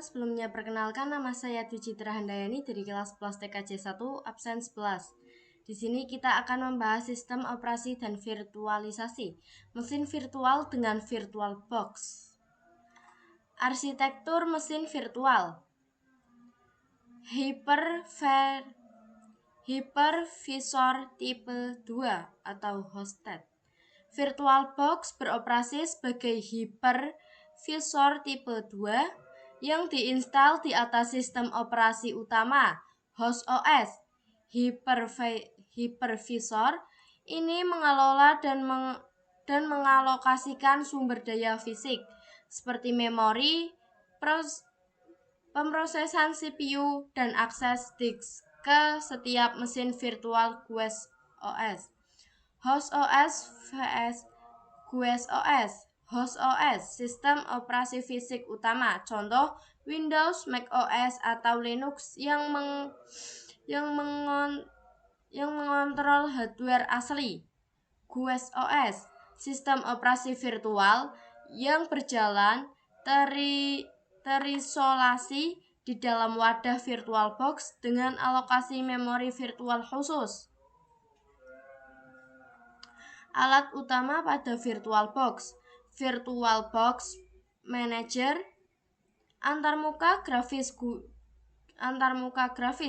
Sebelumnya perkenalkan, nama saya Dwi Citra Handayani dari kelas 11 TKJ 1, absen 11. Di sini kita akan membahas sistem operasi dan virtualisasi mesin virtual dengan VirtualBox. Arsitektur mesin virtual. Hypervisor tipe 2 atau hosted. VirtualBox beroperasi sebagai hypervisor tipe 2 yang diinstal di atas sistem operasi utama host OS. Hypervisor ini mengelola dan mengalokasikan sumber daya fisik seperti memori, pemrosesan CPU, dan akses disk ke setiap mesin virtual guest OS. Host OS vs guest OS. Host OS, sistem operasi fisik utama, contoh Windows, Mac OS, atau Linux yang mengontrol hardware asli. Guest OS, sistem operasi virtual yang berjalan terisolasi di dalam wadah VirtualBox dengan alokasi memori virtual khusus. Alat utama pada VirtualBox: VirtualBox Manager, antarmuka grafis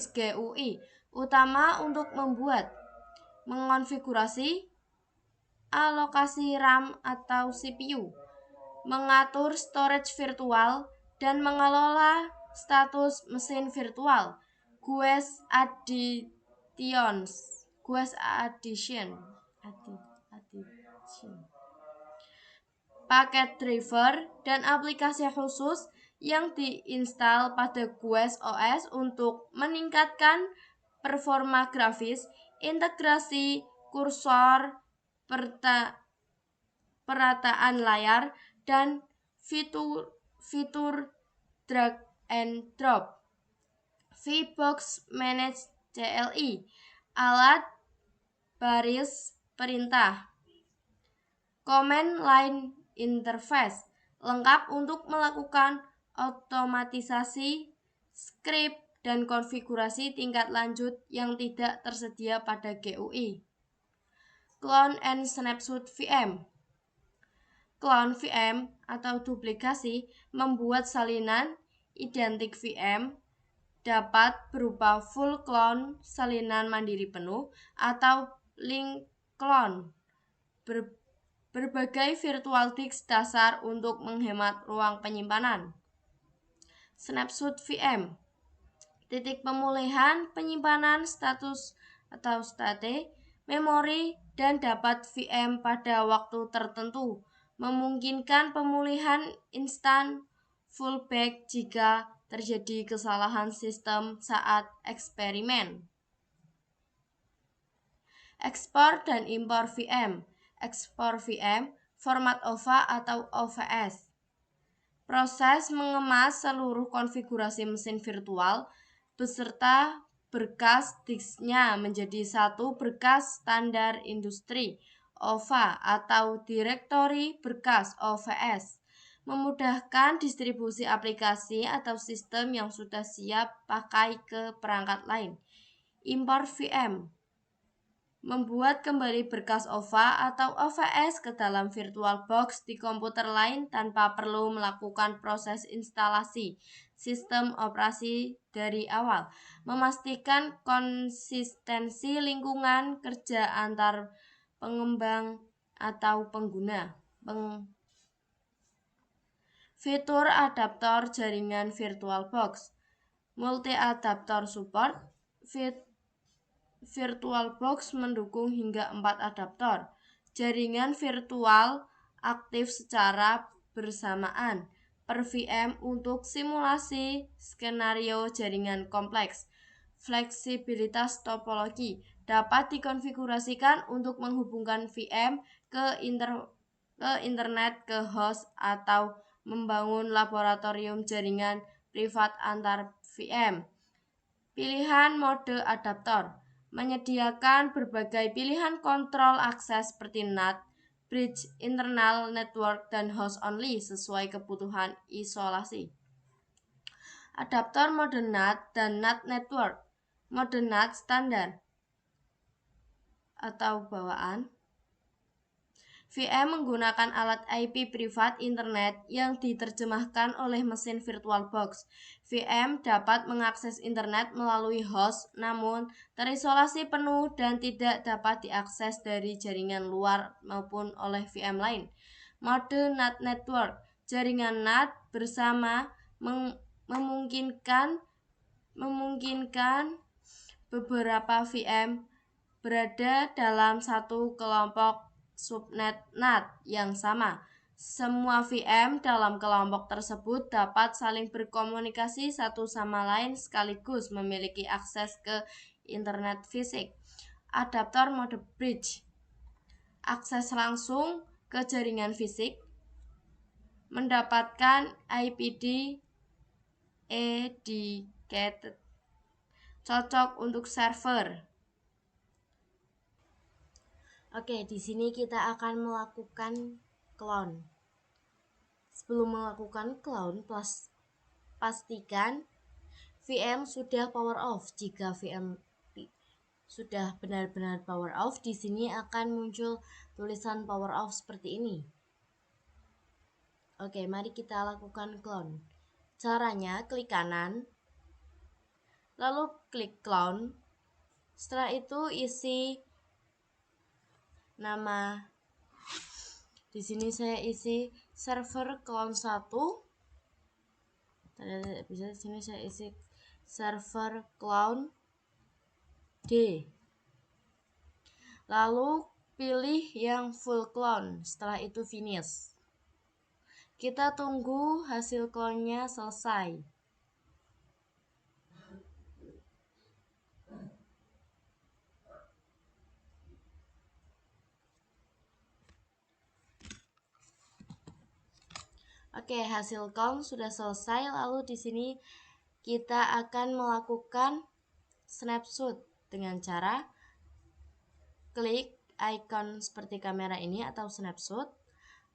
GUI utama untuk membuat, mengonfigurasi, alokasi RAM atau CPU, mengatur storage virtual, dan mengelola status mesin virtual. Guest Addition. Paket driver dan aplikasi khusus yang diinstal pada guest OS untuk meningkatkan performa grafis, integrasi kursor, perataan layar, dan fitur drag and drop. VBox Manage CLI, alat baris perintah. Command Line Interface, lengkap untuk melakukan otomatisasi, script, dan konfigurasi tingkat lanjut yang tidak tersedia pada GUI. Clone and Snapshot VM. Clone VM atau duplikasi membuat salinan identik VM dapat berupa full clone, salinan mandiri penuh, atau link clone. Berbagai virtual disk dasar untuk menghemat ruang penyimpanan. Snapshot VM, titik pemulihan penyimpanan status atau state, memori, dan dapat VM pada waktu tertentu, memungkinkan pemulihan instan fallback jika terjadi kesalahan sistem saat eksperimen. Ekspor dan impor VM. Ekspor VM, format OVA atau OVS. Proses mengemas seluruh konfigurasi mesin virtual beserta berkas disknya menjadi satu berkas standar industri OVA atau direktori berkas OVS, memudahkan distribusi aplikasi atau sistem yang sudah siap pakai ke perangkat lain. Impor VM, membuat kembali berkas OVA atau OVS ke dalam VirtualBox di komputer lain tanpa perlu melakukan proses instalasi sistem operasi dari awal, memastikan konsistensi lingkungan kerja antar pengembang atau pengguna. Fitur adaptor jaringan VirtualBox. Multi-adaptor support. VirtualBox mendukung hingga 4 adaptor jaringan virtual aktif secara bersamaan per VM untuk simulasi skenario jaringan kompleks. Fleksibilitas topologi dapat dikonfigurasikan untuk menghubungkan VM ke internet ke host atau membangun laboratorium jaringan privat antar VM. Pilihan mode adaptor menyediakan berbagai pilihan kontrol akses seperti NAT, bridge, internal network, dan host only sesuai kebutuhan isolasi. Adaptor mode NAT dan NAT network. Mode NAT standar atau bawaan. VM menggunakan alat IP privat internet yang diterjemahkan oleh mesin VirtualBox. VM dapat mengakses internet melalui host, namun terisolasi penuh dan tidak dapat diakses dari jaringan luar maupun oleh VM lain. Mode NAT network. Jaringan NAT bersama memungkinkan beberapa VM berada dalam satu kelompok subnet NAT yang sama. Semua VM dalam kelompok tersebut dapat saling berkomunikasi satu sama lain sekaligus memiliki akses ke internet fisik. Adaptor mode bridge. Akses langsung ke jaringan fisik mendapatkan IPD dedicated, cocok untuk server. Oke, di sini kita akan melakukan clone. Sebelum melakukan clone, pastikan VM sudah power off. Jika VM sudah benar-benar power off, di sini akan muncul tulisan power off seperti ini. Oke, mari kita lakukan clone. Caranya klik kanan, lalu klik clone. Setelah itu isi nama. Di sini saya isi server clone 1. Bisa di sini saya isi server clone D. Lalu pilih yang full clone. Setelah itu finish. Kita tunggu hasil clone-nya selesai. Oke, hasil clone sudah selesai. Lalu di sini kita akan melakukan snapshot dengan cara klik icon seperti kamera ini atau snapshot.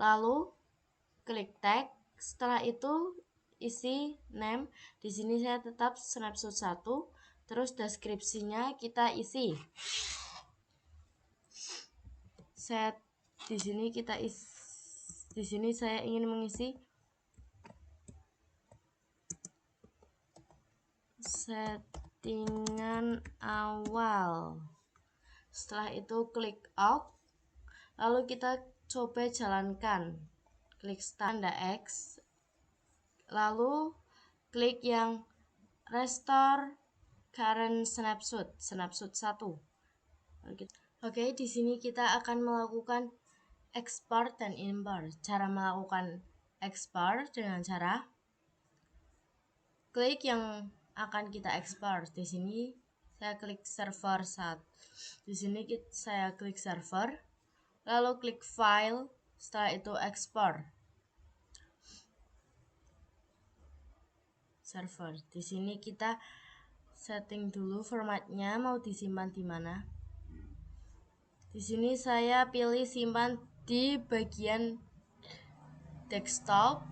Lalu klik tag. Setelah itu isi name. Di sini saya tetap snapshot 1. Terus deskripsinya kita isi. Set di sini kita isi. Di sini saya ingin mengisi settingan awal. Setelah itu klik out. Lalu kita coba jalankan. Klik start tanda X. Lalu klik yang restore current snapshot 1. Oke, di sini kita akan melakukan export dan import. Cara melakukan export dengan cara klik yang akan kita ekspor. Di sini saya klik server 1. Di sini saya klik server, lalu klik file, setelah itu ekspor. Server. Di sini kita setting dulu formatnya mau disimpan di mana. Di sini saya pilih simpan di bagian desktop.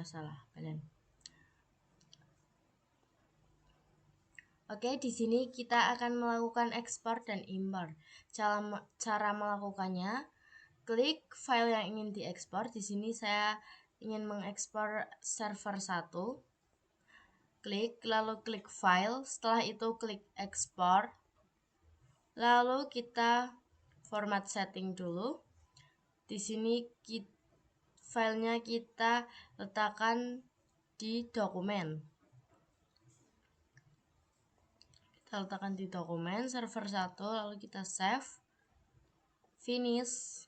Salah kalian. Oke, di sini kita akan melakukan ekspor dan import. Cara melakukannya, klik file yang ingin diekspor. Di sini saya ingin mengekspor server 1. Klik, lalu klik file. Setelah itu klik ekspor. Lalu kita format setting dulu. Di sini filenya kita letakkan di dokumen. Kita letakkan di dokumen server 1, lalu kita save, finish.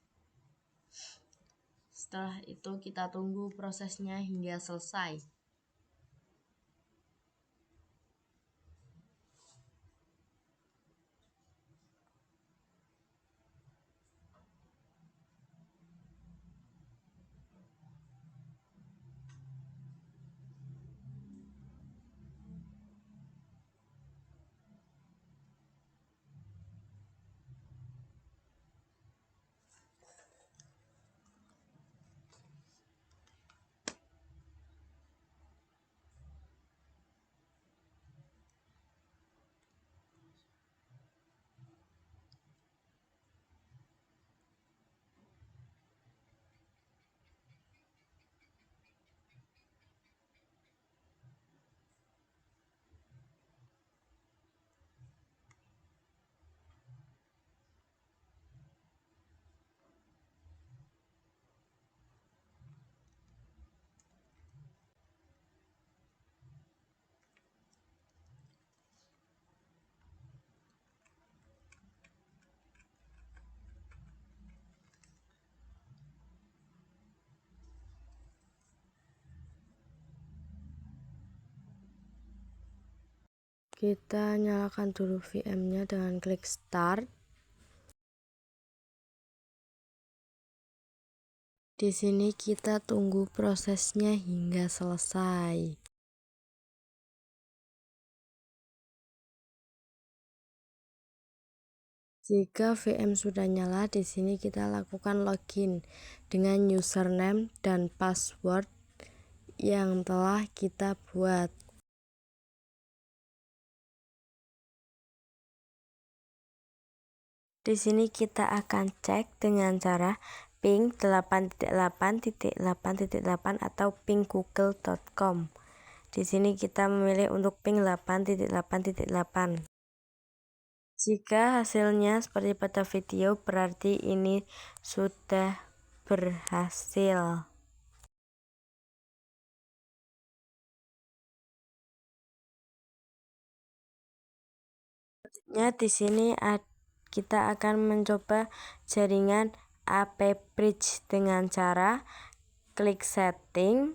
Setelah itu kita tunggu prosesnya hingga selesai. Kita nyalakan dulu VM-nya dengan klik start. Di sini kita tunggu prosesnya hingga selesai. Jika VM sudah nyala, di sini kita lakukan login dengan username dan password yang telah kita buat. Di sini kita akan cek dengan cara ping 8.8.8.8 atau ping google.com. Di sini kita memilih untuk ping 8.8.8. Jika hasilnya seperti pada video, berarti ini sudah berhasil. Di sini kita akan mencoba jaringan AP Bridge dengan cara klik setting,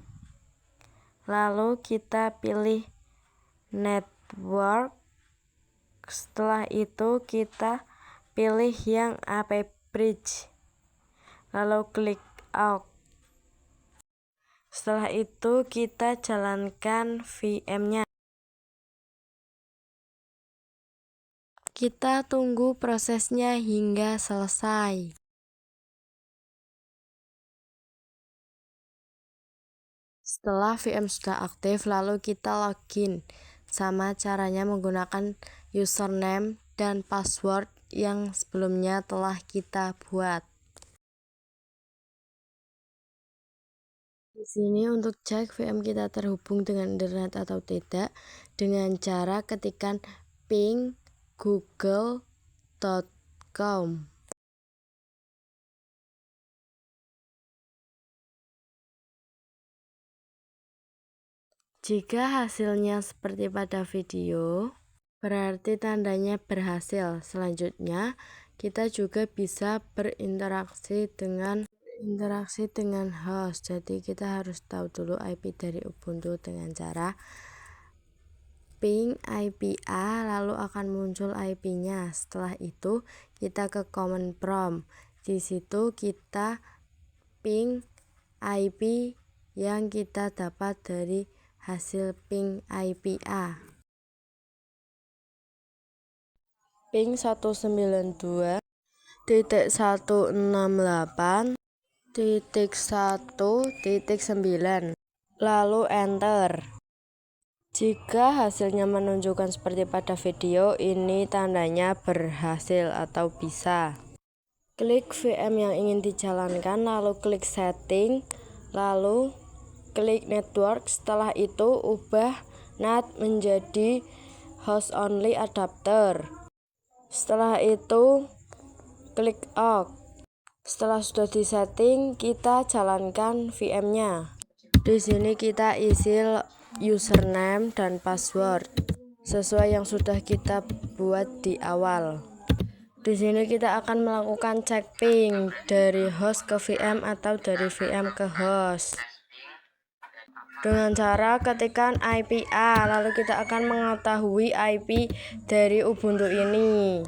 lalu kita pilih network. Setelah itu kita pilih yang AP Bridge, lalu klik OK. Setelah itu kita jalankan VM-nya. Kita tunggu prosesnya hingga selesai. Setelah VM sudah aktif, lalu kita login. Sama caranya menggunakan username dan password yang sebelumnya telah kita buat. Di sini untuk cek VM kita terhubung dengan internet atau tidak dengan cara ketikkan ping google.com. Jika hasilnya seperti pada video, berarti tandanya berhasil. Selanjutnya, kita juga bisa berinteraksi dengan host. Jadi kita harus tahu dulu IP dari Ubuntu dengan cara ping IPA, lalu akan muncul IP-nya. Setelah itu kita ke command prompt. Di situ kita ping IP yang kita dapat dari hasil ping IPA. Ping 192.168.1.9, lalu enter. Jika hasilnya menunjukkan seperti pada video, ini tandanya berhasil atau bisa. Klik VM yang ingin dijalankan, lalu klik setting, lalu klik network. Setelah itu ubah NAT menjadi host only adapter. Setelah itu klik OK. Setelah sudah disetting, kita jalankan VM-nya. Di sini kita isi username dan password sesuai yang sudah kita buat di awal. Di sini kita akan melakukan cek ping dari host ke VM atau dari VM ke host dengan cara ketikkan IPA, lalu kita akan mengetahui IP dari Ubuntu ini.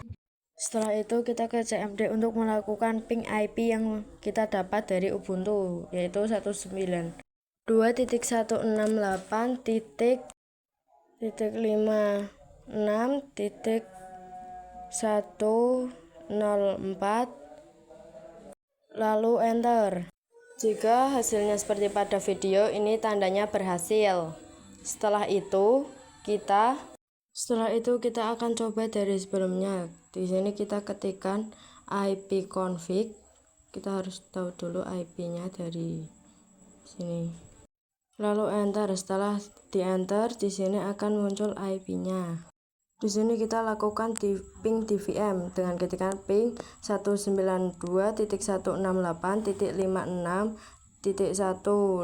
Setelah itu kita ke CMD untuk melakukan ping IP yang kita dapat dari Ubuntu, yaitu 192.168.56.104, lalu enter. Jika hasilnya seperti pada video, ini tandanya berhasil. Setelah itu kita akan coba dari sebelumnya. Di sini kita ketikkan ipconfig. Kita harus tahu dulu IP-nya dari sini. Lalu enter. Setelah di enter, di sini akan muncul IP-nya. Di sini kita lakukan ping di VM dengan ketikkan ping 192.168.56.1,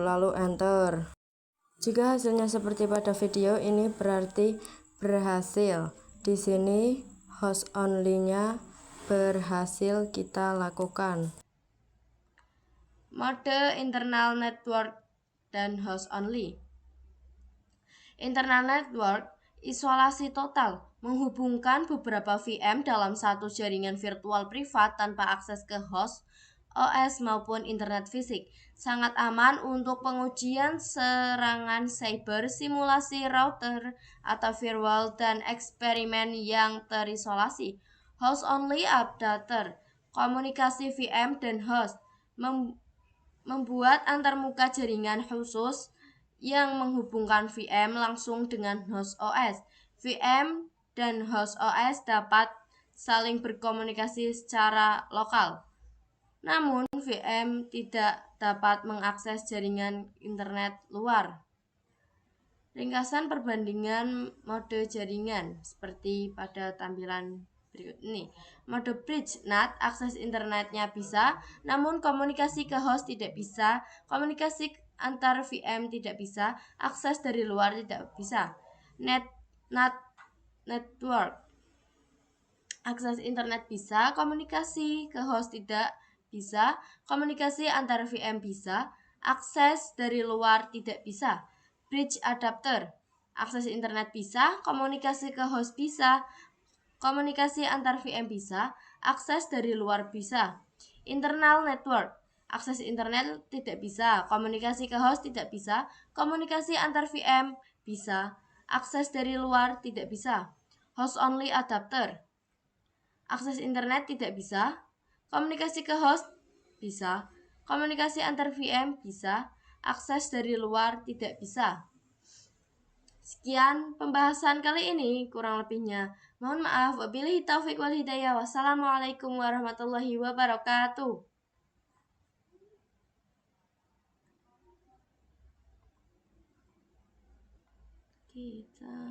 lalu enter. Jika hasilnya seperti pada video, ini berarti berhasil. Di sini host only-nya berhasil kita lakukan. Mode internal network dan host only. Internal network Isolasi total menghubungkan beberapa VM dalam satu jaringan virtual privat tanpa akses ke host OS maupun internet fisik. Sangat aman untuk pengujian serangan cyber, simulasi router atau firewall, dan eksperimen yang terisolasi. Host only adapter, komunikasi VM dan host, membuat antarmuka jaringan khusus yang menghubungkan VM langsung dengan host OS. VM dan host OS dapat saling berkomunikasi secara lokal. Namun, VM tidak dapat mengakses jaringan internet luar. Ringkasan perbandingan mode jaringan seperti pada tampilan berikut ini. Mode bridge NAT, akses internetnya bisa, namun komunikasi ke host tidak bisa. Komunikasi antar VM tidak bisa, akses dari luar tidak bisa. NAT network, akses internet bisa, komunikasi ke host tidak bisa. Komunikasi antar VM bisa, akses dari luar tidak bisa. Bridge adapter, akses internet bisa, komunikasi ke host bisa, komunikasi antar VM bisa, akses dari luar bisa. Internal network, akses internet tidak bisa, komunikasi ke host tidak bisa, komunikasi antar VM bisa, akses dari luar tidak bisa. Host only adapter, akses internet tidak bisa, komunikasi ke host bisa, komunikasi antar VM bisa, akses dari luar tidak bisa. Sekian pembahasan kali ini, kurang lebihnya mohon maaf. Wabillahi taufiq wal hidayah. Wassalamualaikum warahmatullahi wabarakatuh. Kita